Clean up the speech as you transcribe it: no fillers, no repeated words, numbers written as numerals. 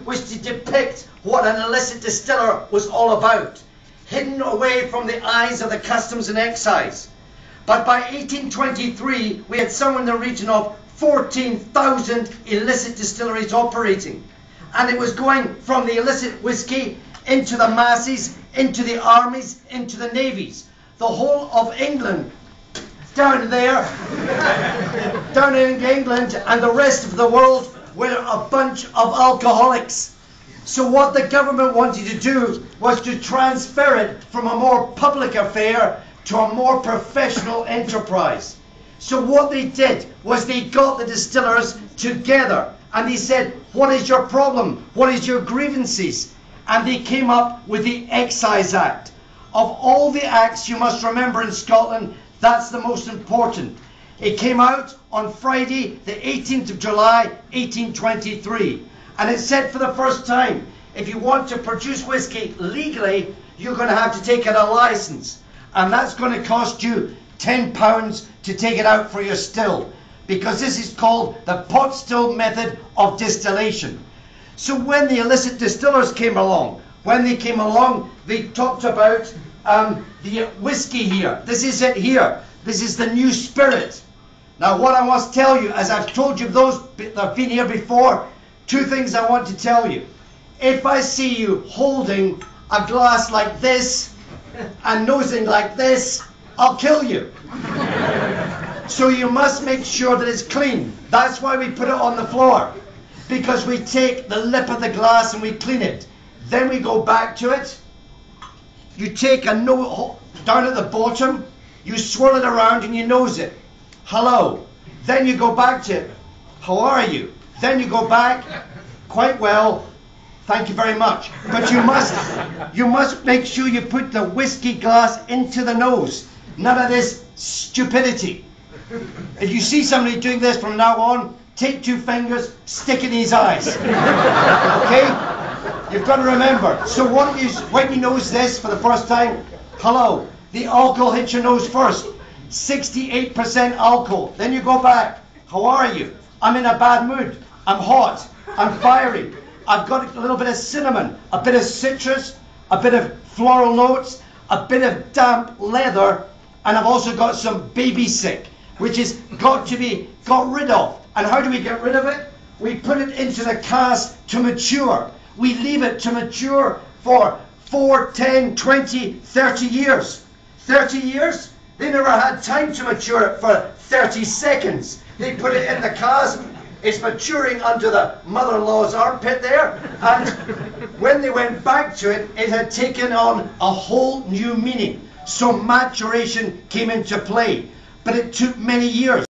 was to depict what an illicit distiller was all about, hidden away from the eyes of the customs and excise. But by 1823, we had somewhere in the region of 14,000 illicit distilleries operating. And it was going from the illicit whiskey into the masses, into the armies, into the navies. The whole of England, down there, down in England and the rest of the world were a bunch of alcoholics. So what the government wanted to do was to transfer it from a more public affair to a more professional enterprise. So what they did was they got the distillers together and they said, what is your problem? What is your grievances? And they came up with the Excise Act. Of all the acts you must remember in Scotland, that's the most important. It came out on Friday, the 18th of July, 1823. And it said for the first time, if you want to produce whiskey legally, you're going to have to take out a license. And that's going to cost you £10 to take it out for your still. Because this is called the pot still method of distillation. So when the illicit distillers came along, they talked about the whiskey here. This is it here. This is the new spirit. Now what I must tell you, as I've told you those that have been here before, two things I want to tell you. If I see you holding a glass like this and nosing like this, I'll kill you. So you must make sure that it's clean. That's why we put it on the floor. Because we take the lip of the glass and we clean it. Then we go back to it. You take a note down at the bottom, you swirl it around and you nose it. Hello. Then you go back to it. How are you? Then you go back. Quite well. Thank you very much. But you must make sure you put the whiskey glass into the nose. None of this stupidity. If you see somebody doing this from now on, take two fingers, stick in his eyes. Okay? You've got to remember. So when you nose this for the first time, hello, the alcohol hits your nose first. 68% alcohol. Then you go back. How are you? I'm in a bad mood. I'm hot. I'm fiery. I've got a little bit of cinnamon, a bit of citrus, a bit of floral notes, a bit of damp leather, and I've also got some baby sick, which has got to be got rid of. And how do we get rid of it? We put it into the cask to mature. We leave it to mature for 4, 10, 20, 30 years. 30 years? They never had time to mature it for 30 seconds. They put it in the cask. It's maturing under the mother-in-law's armpit there. And when they went back to it, it had taken on a whole new meaning. So maturation came into play. But it took many years.